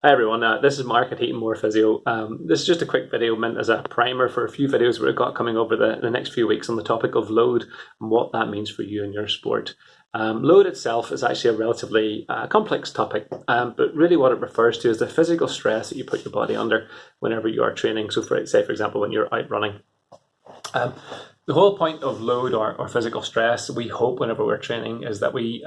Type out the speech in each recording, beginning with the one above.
Hi everyone, this is Mark at Heat and More Physio. This is just a quick video meant as a primer for a few videos we've got coming over the next few weeks on the topic of load and what that means for you and your sport. Load itself is actually a relatively complex topic, but really what it refers to is the physical stress that you put your body under whenever you are training. So for example, when you're out running. The whole point of load or physical stress, we hope whenever we're training, is that we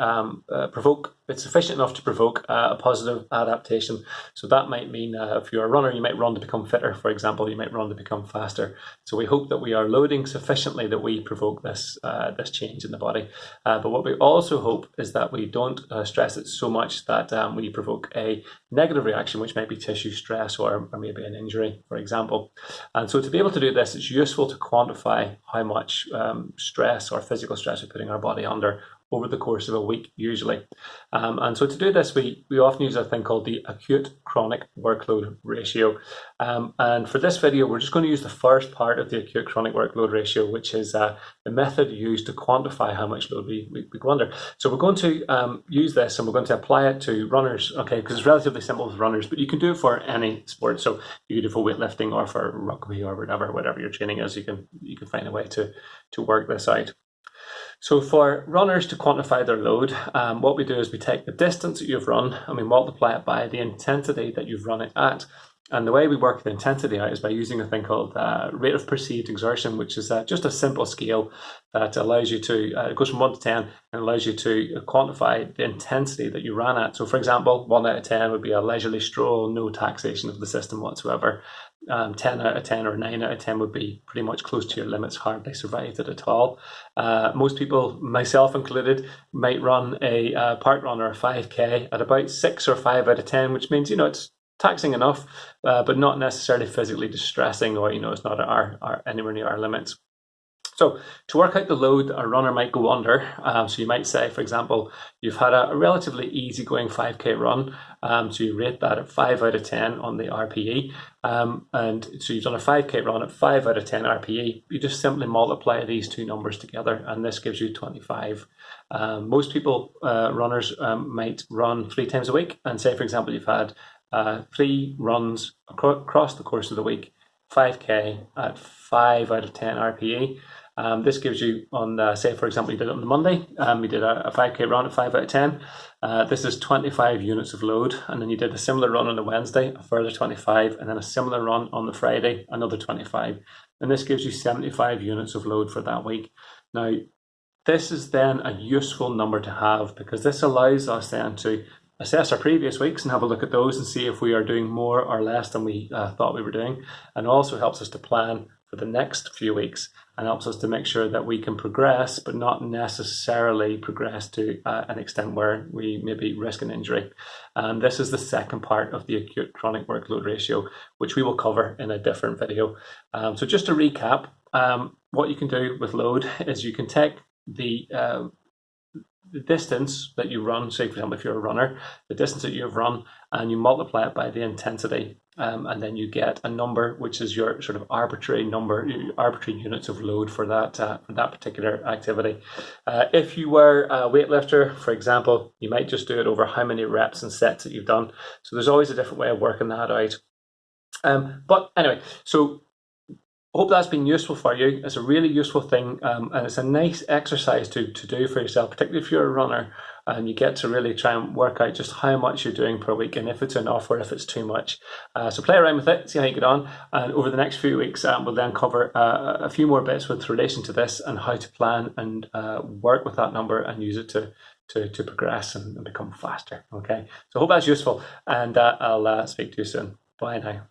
it's sufficient enough to provoke a positive adaptation. So that might mean if you're a runner, you might run to become fitter, for example, you might run to become faster. So we hope that we are loading sufficiently that we provoke this change in the body. But what we also hope is that we don't stress it so much that we provoke a negative reaction, which might be tissue stress or maybe an injury, for example. And so to be able to do this, it's useful to quantify how much stress or physical stress we're putting our body under over the course of a week, usually. And so to do this, we often use a thing called the Acute Chronic Workload Ratio. And for this video, we're just going to use the first part of the Acute Chronic Workload Ratio, which is the method used to quantify how much load we go under. So we're going to use this and we're going to apply it to runners, okay, because it's relatively simple with runners, but you can do it for any sport. So you can do it for weightlifting or for rugby or whatever your training is, you can find a way to work this out. So for runners to quantify their load, what we do is we take the distance that you've run and we multiply it by the intensity that you've run it at. And the way we work the intensity out is by using a thing called rate of perceived exertion, which is just a simple scale that allows you to, it goes from 1 to 10 and allows you to quantify the intensity that you ran at. So for example, 1 out of 10 would be a leisurely stroll, no taxation of the system whatsoever. 10 out of 10 or 9 out of 10 would be pretty much close to your limits, hardly survived it at all. Most people, myself included, might run a park run or a 5K at about 6 or 5 out of 10, which means, it's taxing enough, but not necessarily physically distressing, or it's not anywhere near our limits. So to work out the load a runner might go under, so you might say, for example, you've had a relatively easygoing 5K run, so you rate that at 5 out of 10 on the RPE, and so you've done a 5K run at 5 out of 10 RPE. You just simply multiply these two numbers together and this gives you 25. Most people, runners, might run 3 times a week, and say, for example, you've had 3 runs across the course of the week, 5K at 5 out of 10 RPE. This gives you on, say for example, you did it on the Monday, you did a 5K run at 5 out of 10. This is 25 units of load, and then you did a similar run on the Wednesday, a further 25, and then a similar run on the Friday, another 25. And this gives you 75 units of load for that week. Now, this is then a useful number to have because this allows us then to assess our previous weeks and have a look at those and see if we are doing more or less than we thought we were doing, and also helps us to plan for the next few weeks and helps us to make sure that we can progress but not necessarily progress to an extent where we maybe risk an injury. And this is the second part of the Acute Chronic Workload Ratio, which we will cover in a different video. So just to recap, what you can do with load is you can take the distance that you run, say for example if you're a runner, the distance that you've run, and you multiply it by the intensity, and then you get a number which is your sort of arbitrary number, arbitrary units of load for that particular activity. If you were a weightlifter, for example, you might just do it over how many reps and sets that you've done. So there's always a different way of working that out. But anyway, so hope that's been useful for you. It's a really useful thing, and it's a nice exercise to do for yourself, particularly if you're a runner and you get to really try and work out just how much you're doing per week and if it's enough or if it's too much. So play around with it, see how you get on, and over the next few weeks we'll then cover a few more bits with relation to this and how to plan and work with that number and use it to progress and become faster. Okay, so hope that's useful, and I'll speak to you soon. Bye now.